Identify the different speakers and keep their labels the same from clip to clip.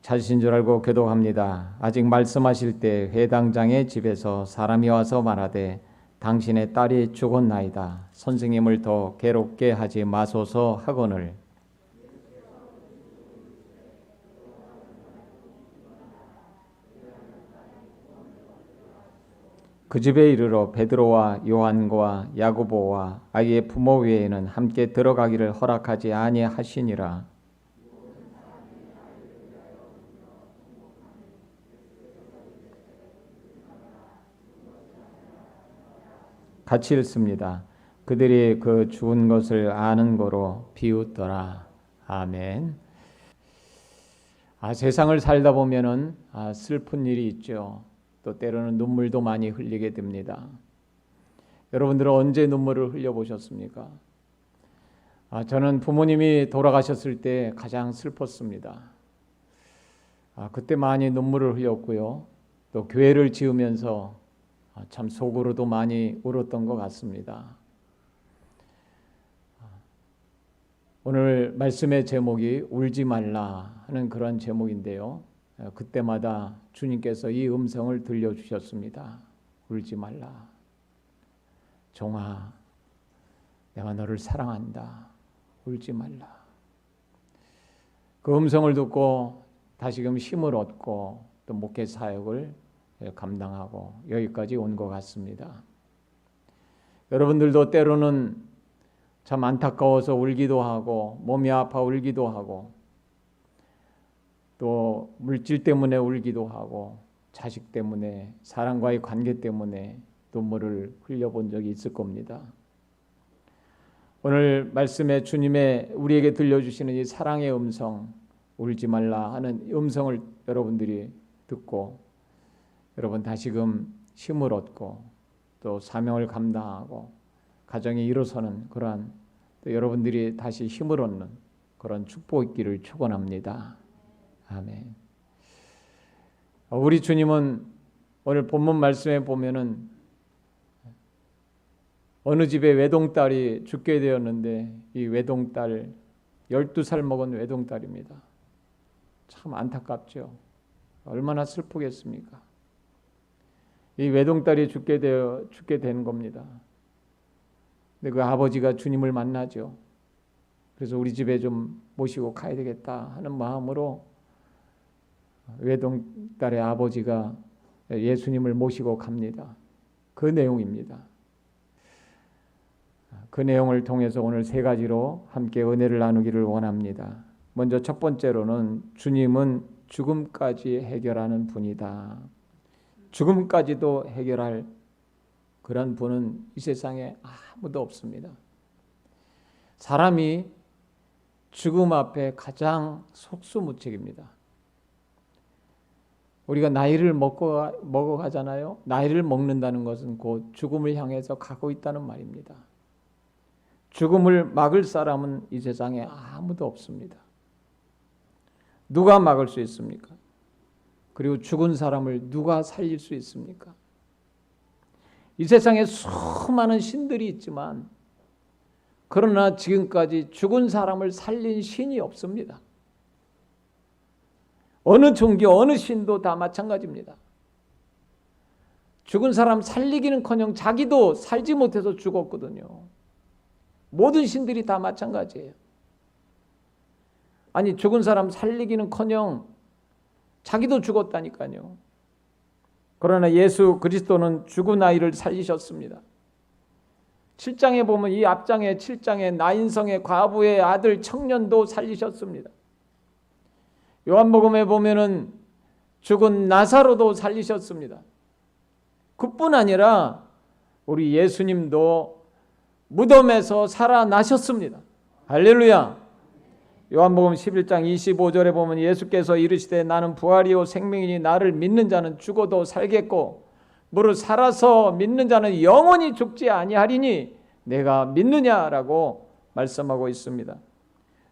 Speaker 1: 찾으신 줄 알고 교독합니다. 아직 말씀하실 때 회당장의 집에서 사람이 와서 말하되 당신의 딸이 죽었나이다. 선생님을 더 괴롭게 하지 마소서 하거늘. 그 집에 이르러 베드로와 요한과 야고보와 아이의 부모 외에는 함께 들어가기를 허락하지 아니하시니라. 같이 읽습니다. 그들이 그 죽은 것을 아는 거로 비웃더라. 아멘. 세상을 살다 보면은 슬픈 일이 있죠. 또 때로는 눈물도 많이 흘리게 됩니다. 여러분들은 언제 눈물을 흘려보셨습니까? 저는 부모님이 돌아가셨을 때 가장 슬펐습니다. 그때 많이 눈물을 흘렸고요. 또 교회를 지으면서 참 속으로도 많이 울었던 것 같습니다. 오늘 말씀의 제목이 울지 말라 하는 그런 제목인데요. 그때마다 주님께서 이 음성을 들려주셨습니다. 울지 말라. 종아, 내가 너를 사랑한다. 울지 말라. 그 음성을 듣고 다시금 힘을 얻고 또 목회 사역을 감당하고 여기까지 온 것 같습니다. 여러분들도 때로는 참 안타까워서 울기도 하고 몸이 아파 울기도 하고 또 물질 때문에 울기도 하고 자식 때문에 사람과의 관계 때문에 눈물을 흘려본 적이 있을 겁니다. 오늘 말씀에 주님의 우리에게 들려주시는 이 사랑의 음성, 울지 말라 하는 음성을 여러분들이 듣고 여러분 다시금 힘을 얻고 또 사명을 감당하고 가정에 일어서는 그러한 또 여러분들이 다시 힘을 얻는 그런 축복 있기를 축원합니다. 아멘. 우리 주님은 오늘 본문 말씀에 보면은 어느 집에 외동딸이 죽게 되었는데 이 외동딸 12살 먹은 외동딸입니다. 참 안타깝죠. 얼마나 슬프겠습니까? 이 외동딸이 죽게 된 겁니다. 근데 그 아버지가 주님을 만나죠. 그래서 우리 집에 좀 모시고 가야 되겠다 하는 마음으로 외동딸의 아버지가 예수님을 모시고 갑니다. 그 내용입니다. 그 내용을 통해서 오늘 세 가지로 함께 은혜를 나누기를 원합니다. 먼저 첫 번째로는 주님은 죽음까지 해결하는 분이다. 죽음까지도 해결할 그런 분은 이 세상에 아무도 없습니다. 사람이 죽음 앞에 가장 속수무책입니다. 우리가 나이를 먹어가잖아요. 나이를 먹는다는 것은 곧 죽음을 향해서 가고 있다는 말입니다. 죽음을 막을 사람은 이 세상에 아무도 없습니다. 누가 막을 수 있습니까? 그리고 죽은 사람을 누가 살릴 수 있습니까? 이 세상에 수많은 신들이 있지만 그러나 지금까지 죽은 사람을 살린 신이 없습니다. 어느 종교, 어느 신도 다 마찬가지입니다. 죽은 사람 살리기는커녕 자기도 살지 못해서 죽었거든요. 모든 신들이 다 마찬가지예요. 아니 죽은 사람 살리기는커녕 자기도 죽었다니까요. 그러나 예수 그리스도는 죽은 아이를 살리셨습니다. 7장에 보면 이 앞장에 7장에 나인성의 과부의 아들 청년도 살리셨습니다. 요한복음에 보면은 죽은 나사로도 살리셨습니다. 그뿐 아니라 우리 예수님도 무덤에서 살아나셨습니다. 할렐루야. 요한복음 11장 25절에 보면 예수께서 이르시되 나는 부활이요 생명이니 나를 믿는 자는 죽어도 살겠고 무릇 살아서 믿는 자는 영원히 죽지 아니하리니 내가 믿느냐라고 말씀하고 있습니다.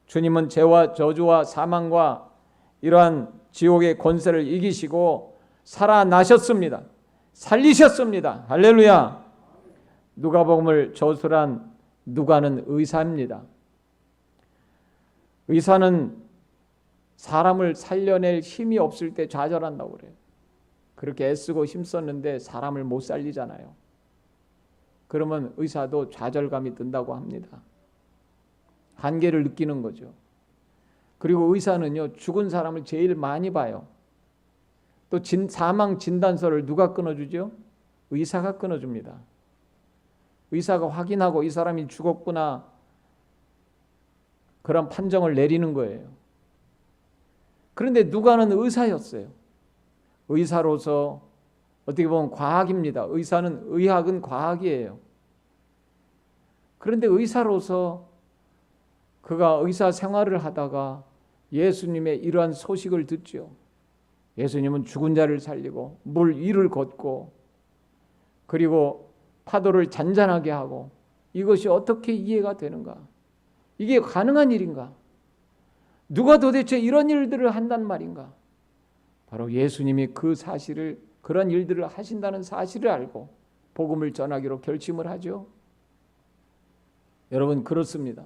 Speaker 1: 주님은 죄와 저주와 사망과 이러한 지옥의 권세를 이기시고 살아나셨습니다. 살리셨습니다. 할렐루야. 누가복음을 저술한 누가는 의사입니다. 의사는 사람을 살려낼 힘이 없을 때 좌절한다고 그래요. 그렇게 애쓰고 힘썼는데 사람을 못 살리잖아요. 그러면 의사도 좌절감이 든다고 합니다. 한계를 느끼는 거죠. 그리고 의사는요, 죽은 사람을 제일 많이 봐요. 또 사망 진단서를 누가 끊어주죠? 의사가 끊어줍니다. 의사가 확인하고 이 사람이 죽었구나, 그런 판정을 내리는 거예요. 그런데 누가는 의사였어요. 의사로서 어떻게 보면 과학입니다. 의학은 과학이에요. 그런데 의사로서 그가 의사 생활을 하다가 예수님의 이러한 소식을 듣죠. 예수님은 죽은 자를 살리고 물 위를 걷고 그리고 파도를 잔잔하게 하고, 이것이 어떻게 이해가 되는가? 이게 가능한 일인가? 누가 도대체 이런 일들을 한단 말인가? 바로 예수님이 그 사실을, 그런 일들을 하신다는 사실을 알고 복음을 전하기로 결심을 하죠. 여러분, 그렇습니다.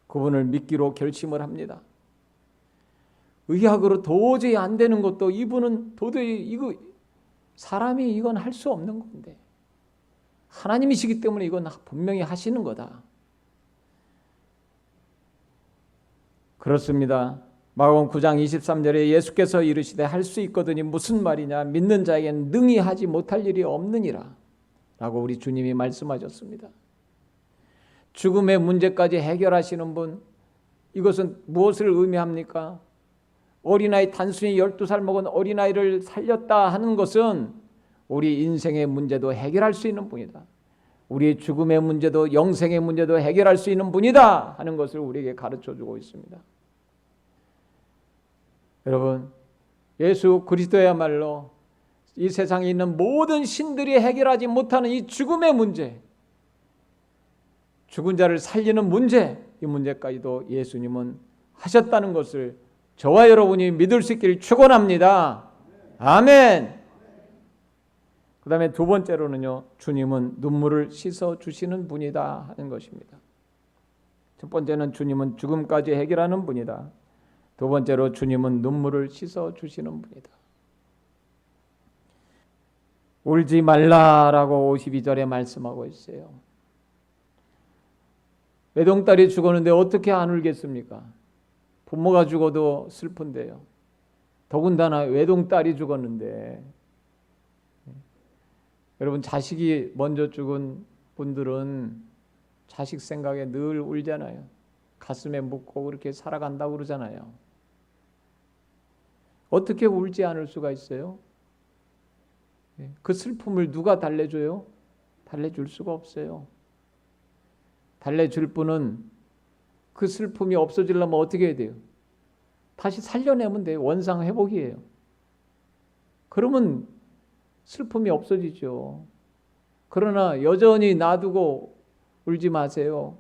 Speaker 1: 그분을 믿기로 결심을 합니다. 의학으로 도저히 안 되는 것도 이분은 도저히 사람이 이건 할 수 없는 건데 하나님이시기 때문에 이건 분명히 하시는 거다. 그렇습니다. 마가복음 9장 23절에 예수께서 이르시되 할 수 있거든이 무슨 말이냐, 믿는 자에게는 능히 하지 못할 일이 없느니라 라고 우리 주님이 말씀하셨습니다. 죽음의 문제까지 해결하시는 분, 이것은 무엇을 의미합니까? 어린아이, 단순히 12살 먹은 어린아이를 살렸다 하는 것은 우리 인생의 문제도 해결할 수 있는 분이다. 우리의 죽음의 문제도 영생의 문제도 해결할 수 있는 분이다 하는 것을 우리에게 가르쳐주고 있습니다. 여러분, 예수 그리스도야말로 이 세상에 있는 모든 신들이 해결하지 못하는 이 죽음의 문제, 죽은 자를 살리는 문제, 이 문제까지도 예수님은 하셨다는 것을 저와 여러분이 믿을 수 있기를 축원합니다. 아멘. 그 다음에 두 번째로는요, 주님은 눈물을 씻어 주시는 분이다 하는 것입니다. 첫 번째는 주님은 죽음까지 해결하는 분이다. 두 번째로 주님은 눈물을 씻어 주시는 분이다. 울지 말라라고 52절에 말씀하고 있어요. 외동딸이 죽었는데 어떻게 안 울겠습니까? 부모가 죽어도 슬픈데요. 더군다나 외동딸이 죽었는데, 여러분, 자식이 먼저 죽은 분들은 자식 생각에 늘 울잖아요. 가슴에 묻고 그렇게 살아간다고 그러잖아요. 어떻게 울지 않을 수가 있어요? 그 슬픔을 누가 달래줘요? 달래줄 수가 없어요. 달래줄 분은 그 슬픔이 없어지려면 어떻게 해야 돼요? 다시 살려내면 돼요. 원상 회복이에요. 그러면 슬픔이 없어지죠. 그러나 여전히 놔두고 울지 마세요.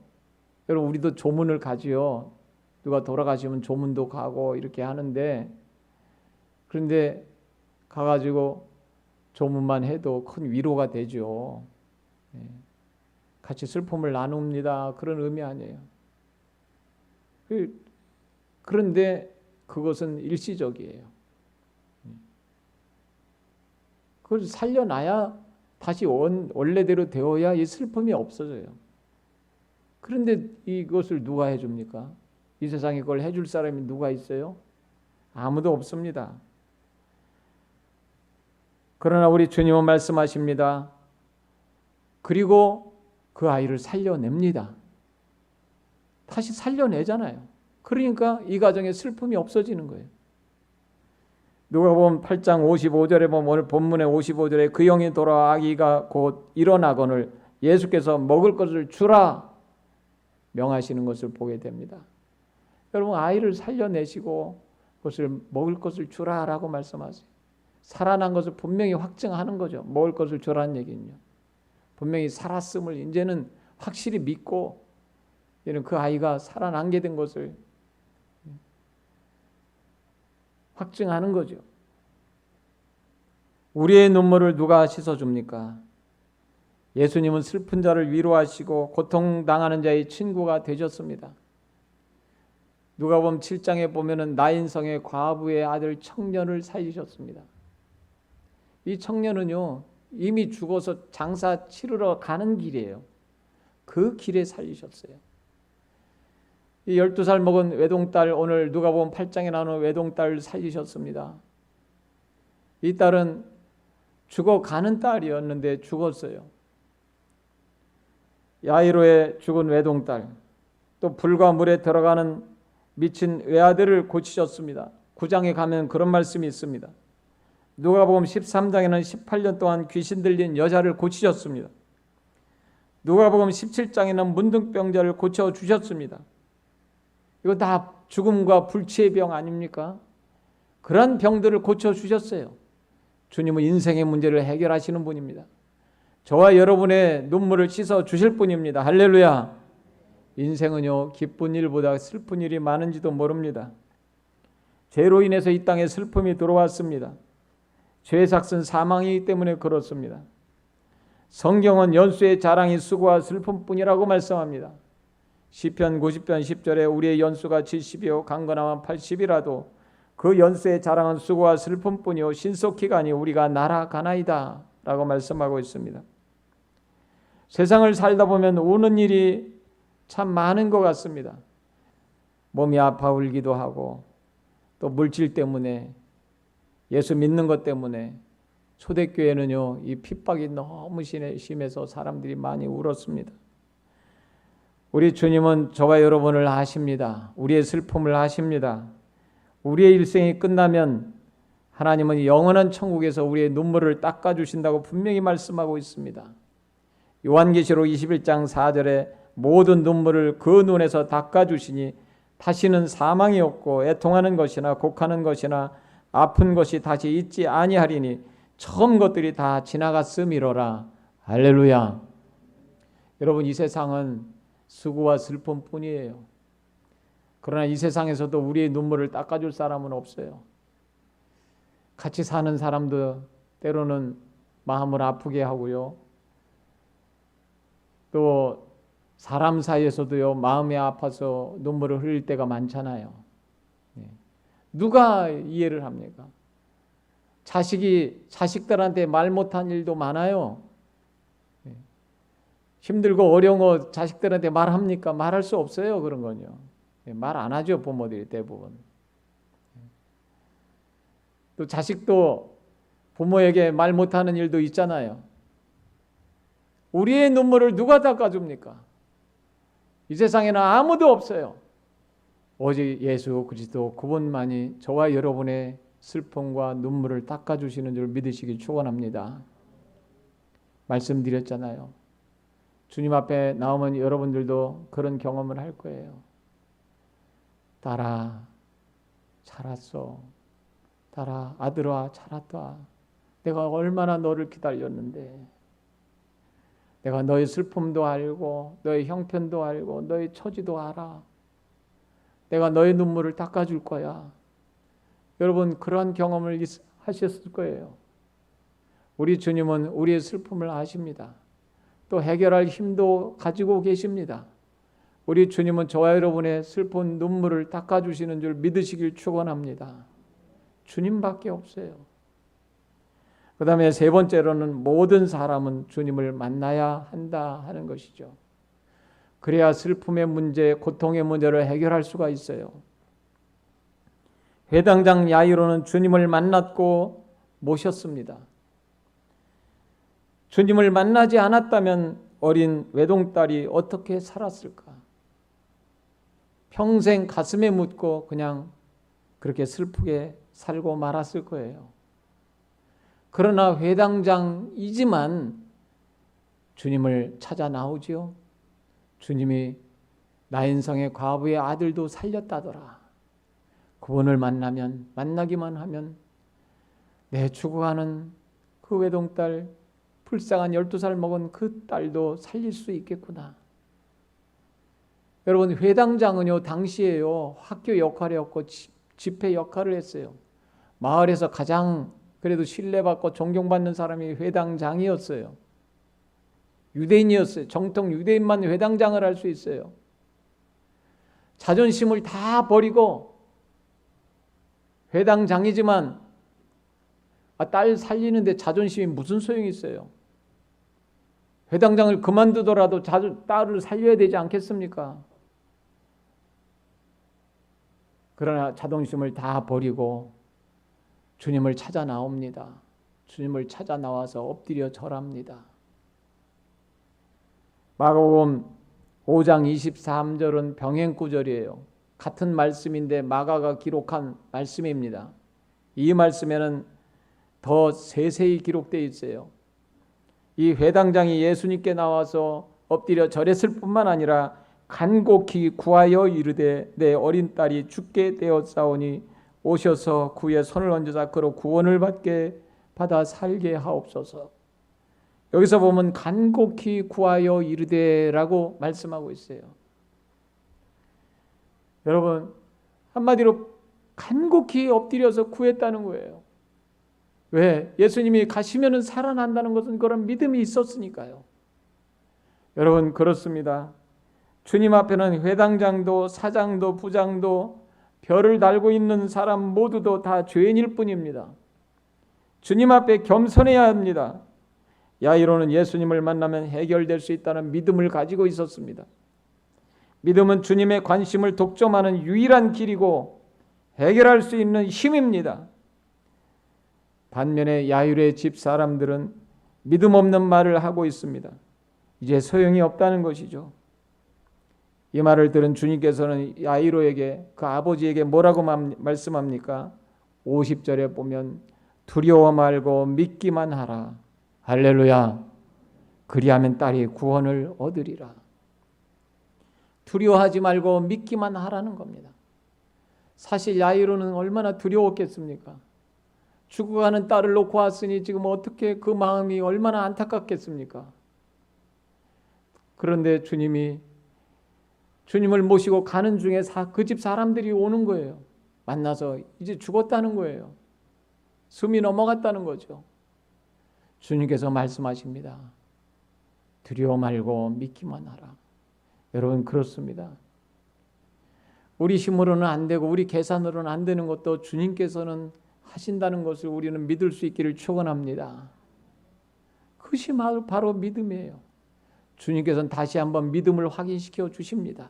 Speaker 1: 여러분, 우리도 조문을 가지요. 누가 돌아가시면 조문도 가고 이렇게 하는데, 그런데 가가지고 조문만 해도 큰 위로가 되죠. 같이 슬픔을 나눕니다. 그런 의미 아니에요. 그런데 그것은 일시적이에요. 그걸 살려놔야 다시 원래대로 되어야 이 슬픔이 없어져요. 그런데 이것을 누가 해줍니까? 이 세상에 그걸 해줄 사람이 누가 있어요? 아무도 없습니다. 그러나 우리 주님은 말씀하십니다. 그리고 그 아이를 살려냅니다. 다시 살려내잖아요. 그러니까 이 가정에 슬픔이 없어지는 거예요. 누가복음 8장 55절에 보면, 오늘 본문의 55절에 그 영이 돌아와 아기가 곧 일어나거늘 예수께서 먹을 것을 주라 명하시는 것을 보게 됩니다. 여러분, 아이를 살려내시고 그것을 먹을 것을 주라라고 말씀하세요. 살아난 것을 분명히 확증하는 거죠. 먹을 것을 주라는 얘기는요. 분명히 살았음을 이제는 확실히 믿고, 이제는 그 아이가 살아나게 된 것을 확증하는 거죠. 우리의 눈물을 누가 씻어줍니까? 예수님은 슬픈 자를 위로하시고 고통당하는 자의 친구가 되셨습니다. 누가복음 7장에 보면은 나인성의 과부의 아들 청년을 살리셨습니다. 이 청년은요 이미 죽어서 장사 치르러 가는 길이에요. 그 길에 살리셨어요. 이 12살 먹은 외동딸, 오늘 누가복음 8장에 나오는 외동딸을 살리셨습니다. 이 딸은 죽어가는 딸이었는데 죽었어요. 야이로의 죽은 외동딸, 또 불과 물에 들어가는 미친 외아들을 고치셨습니다. 9장에 가면 그런 말씀이 있습니다. 누가복음 13장에는 18년 동안 귀신 들린 여자를 고치셨습니다. 누가복음 17장에는 문둥병자를 고쳐주셨습니다. 이거 다 죽음과 불치의 병 아닙니까? 그런 병들을 고쳐주셨어요. 주님은 인생의 문제를 해결하시는 분입니다. 저와 여러분의 눈물을 씻어 주실 분입니다. 할렐루야. 인생은요 기쁜 일보다 슬픈 일이 많은지도 모릅니다. 죄로 인해서 이 땅에 슬픔이 들어왔습니다. 죄의 삭은 사망이기 때문에 그렇습니다. 성경은 연수의 자랑이 수고와 슬픔뿐이라고 말씀합니다. 시편 90편 10절에 우리의 연수가 70이요 강건하면 80이라도 그 연수의 자랑은 수고와 슬픔뿐이요 신속히가니 우리가 날아가나이다 라고 말씀하고 있습니다. 세상을 살다 보면 우는 일이 참 많은 것 같습니다. 몸이 아파 울기도 하고 또 물질 때문에 예수 믿는 것 때문에 초대교회는요 이 핍박이 너무 심해서 사람들이 많이 울었습니다. 우리 주님은 저와 여러분을 아십니다. 우리의 슬픔을 아십니다. 우리의 일생이 끝나면 하나님은 영원한 천국에서 우리의 눈물을 닦아주신다고 분명히 말씀하고 있습니다. 요한계시록 21장 4절에 모든 눈물을 그 눈에서 닦아주시니 다시는 사망이 없고 애통하는 것이나 곡하는 것이나 아픈 것이 다시 있지 아니하리니 처음 것들이 다 지나갔음이로라. 할렐루야. 여러분 이 세상은 수고와 슬픔뿐이에요. 그러나 이 세상에서도 우리의 눈물을 닦아줄 사람은 없어요. 같이 사는 사람도 때로는 마음을 아프게 하고요. 또 사람 사이에서도요 마음이 아파서 눈물을 흘릴 때가 많잖아요. 누가 이해를 합니까? 자식들한테 말 못한 일도 많아요. 힘들고 어려운 거 자식들한테 말합니까? 말할 수 없어요. 그런 건요. 말 안 하죠. 부모들이 대부분. 또 자식도 부모에게 말 못하는 일도 있잖아요. 우리의 눈물을 누가 닦아줍니까? 이 세상에는 아무도 없어요. 오직 예수 그리스도 그분만이 저와 여러분의 슬픔과 눈물을 닦아주시는 줄 믿으시길 축원합니다. 말씀드렸잖아요. 주님 앞에 나오면 여러분들도 그런 경험을 할 거예요. 딸아 잘 왔어. 딸아 아들아 잘 왔다. 내가 얼마나 너를 기다렸는데 내가 너의 슬픔도 알고 너의 형편도 알고 너의 처지도 알아. 내가 너의 눈물을 닦아줄 거야. 여러분 그런 경험을 하셨을 거예요. 우리 주님은 우리의 슬픔을 아십니다. 또 해결할 힘도 가지고 계십니다. 우리 주님은 저와 여러분의 슬픈 눈물을 닦아주시는 줄 믿으시길 축원합니다. 주님밖에 없어요. 그 다음에 세 번째로는 모든 사람은 주님을 만나야 한다 하는 것이죠. 그래야 슬픔의 문제, 고통의 문제를 해결할 수가 있어요. 회당장 야이로는 주님을 만났고 모셨습니다. 주님을 만나지 않았다면 어린 외동딸이 어떻게 살았을까? 평생 가슴에 묻고 그냥 그렇게 슬프게 살고 말았을 거예요. 그러나 회당장이지만 주님을 찾아 나오지요. 주님이 나인성의 과부의 아들도 살렸다더라. 그분을 만나기만 하면 내 죽어가는 그 외동딸, 불쌍한 12살 먹은 그 딸도 살릴 수 있겠구나. 여러분 회당장은요 당시에요 학교 역할이었고 집회 역할을 했어요. 마을에서 가장 그래도 신뢰받고 존경받는 사람이 회당장이었어요. 유대인이었어요. 정통 유대인만 회당장을 할 수 있어요. 자존심을 다 버리고 회당장이지만 딸 살리는데 자존심이 무슨 소용이 있어요? 회당장을 그만두더라도 딸을 살려야 되지 않겠습니까? 그러나 자존심을 다 버리고 주님을 찾아 나옵니다. 주님을 찾아 나와서 엎드려 절합니다. 마가복음 5장 23절은 병행구절이에요. 같은 말씀인데 마가가 기록한 말씀입니다. 이 말씀에는 더 세세히 기록되어 있어요. 이 회당장이 예수님께 나와서 엎드려 절했을 뿐만 아니라 간곡히 구하여 이르되 내 어린 딸이 죽게 되었사오니 오셔서 그의 손을 얹으사 그로 구원을 받아 살게 하옵소서. 여기서 보면 간곡히 구하여 이르되라고 말씀하고 있어요. 여러분, 한마디로 간곡히 엎드려서 구했다는 거예요. 왜? 예수님이 가시면은 살아난다는 것은 그런 믿음이 있었으니까요. 여러분, 그렇습니다. 주님 앞에는 회당장도 사장도 부장도 별을 달고 있는 사람 모두도 다 죄인일 뿐입니다. 주님 앞에 겸손해야 합니다. 야이로는 예수님을 만나면 해결될 수 있다는 믿음을 가지고 있었습니다. 믿음은 주님의 관심을 독점하는 유일한 길이고 해결할 수 있는 힘입니다. 반면에 야이로의 집 사람들은 믿음 없는 말을 하고 있습니다. 이제 소용이 없다는 것이죠. 이 말을 들은 주님께서는 야이로에게 그 아버지에게 뭐라고 말씀합니까? 50절에 보면 두려워 말고 믿기만 하라. 할렐루야. 그리하면 딸이 구원을 얻으리라. 두려워하지 말고 믿기만 하라는 겁니다. 사실 야이로는 얼마나 두려웠겠습니까? 죽어가는 딸을 놓고 왔으니 지금 어떻게 그 마음이 얼마나 안타깝겠습니까? 그런데 주님을 모시고 가는 중에 그 집 사람들이 오는 거예요. 만나서 이제 죽었다는 거예요. 숨이 넘어갔다는 거죠. 주님께서 말씀하십니다. 두려워 말고 믿기만 하라. 여러분, 그렇습니다. 우리 힘으로는 안 되고 우리 계산으로는 안 되는 것도 주님께서는 하신다는 것을 우리는 믿을 수 있기를 축원합니다. 그것이 바로 믿음이에요. 주님께서는 다시 한번 믿음을 확인시켜 주십니다.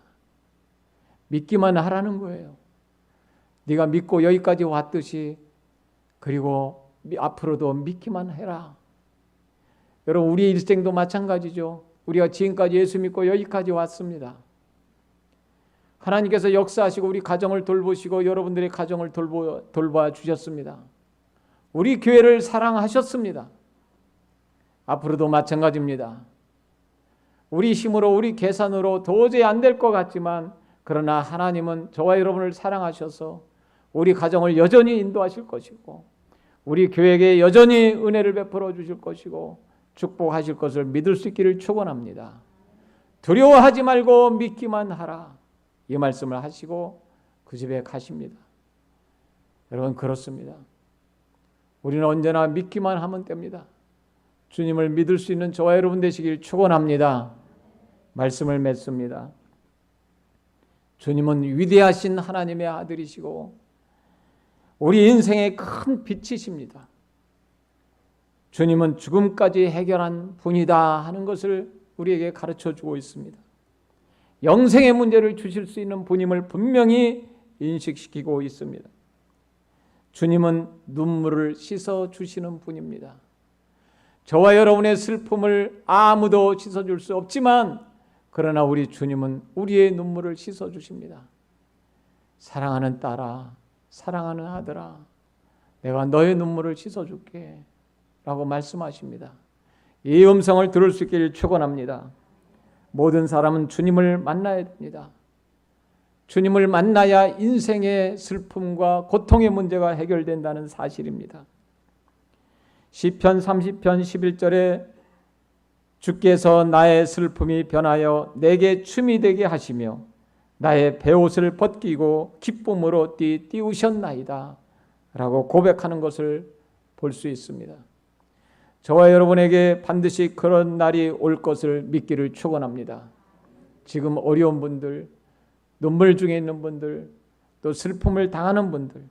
Speaker 1: 믿기만 하라는 거예요. 네가 믿고 여기까지 왔듯이 그리고 앞으로도 믿기만 해라. 여러분, 우리 일생도 마찬가지죠. 우리가 지금까지 예수 믿고 여기까지 왔습니다. 하나님께서 역사하시고 우리 가정을 돌보시고 여러분들의 가정을 돌봐 주셨습니다. 우리 교회를 사랑하셨습니다. 앞으로도 마찬가지입니다. 우리 힘으로 우리 계산으로 도저히 안 될 것 같지만 그러나 하나님은 저와 여러분을 사랑하셔서 우리 가정을 여전히 인도하실 것이고 우리 교회에게 여전히 은혜를 베풀어 주실 것이고 축복하실 것을 믿을 수 있기를 축원합니다. 두려워하지 말고 믿기만 하라. 이 말씀을 하시고 그 집에 가십니다. 여러분, 그렇습니다. 우리는 언제나 믿기만 하면 됩니다. 주님을 믿을 수 있는 저와 여러분 되시길 축원합니다. 말씀을 맺습니다. 주님은 위대하신 하나님의 아들이시고 우리 인생의 큰 빛이십니다. 주님은 죽음까지 해결한 분이다 하는 것을 우리에게 가르쳐주고 있습니다. 영생의 문제를 주실 수 있는 분임을 분명히 인식시키고 있습니다. 주님은 눈물을 씻어주시는 분입니다. 저와 여러분의 슬픔을 아무도 씻어줄 수 없지만 그러나 우리 주님은 우리의 눈물을 씻어주십니다. 사랑하는 딸아, 사랑하는 아들아, 내가 너의 눈물을 씻어줄게 라고 말씀하십니다. 이 음성을 들을 수 있기를 축원합니다. 모든 사람은 주님을 만나야 됩니다. 주님을 만나야 인생의 슬픔과 고통의 문제가 해결된다는 사실입니다. 시편 30편 11절에 주께서 나의 슬픔이 변하여 내게 춤이 되게 하시며 나의 베옷을 벗기고 기쁨으로 띄우셨나이다 라고 고백하는 것을 볼 수 있습니다. 저와 여러분에게 반드시 그런 날이 올 것을 믿기를 축원합니다. 지금 어려운 분들, 눈물 중에 있는 분들, 또 슬픔을 당하는 분들,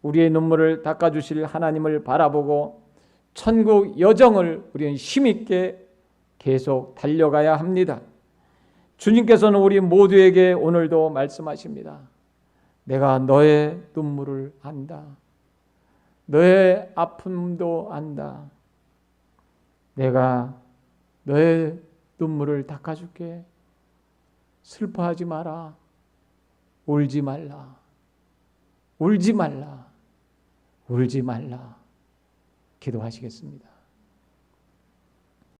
Speaker 1: 우리의 눈물을 닦아주실 하나님을 바라보고 천국 여정을 우리는 힘있게 계속 달려가야 합니다. 주님께서는 우리 모두에게 오늘도 말씀하십니다. 내가 너의 눈물을 안다. 너의 아픔도 안다. 내가 너의 눈물을 닦아줄게. 슬퍼하지 마라. 울지 말라. 울지 말라. 울지 말라. 기도하시겠습니다.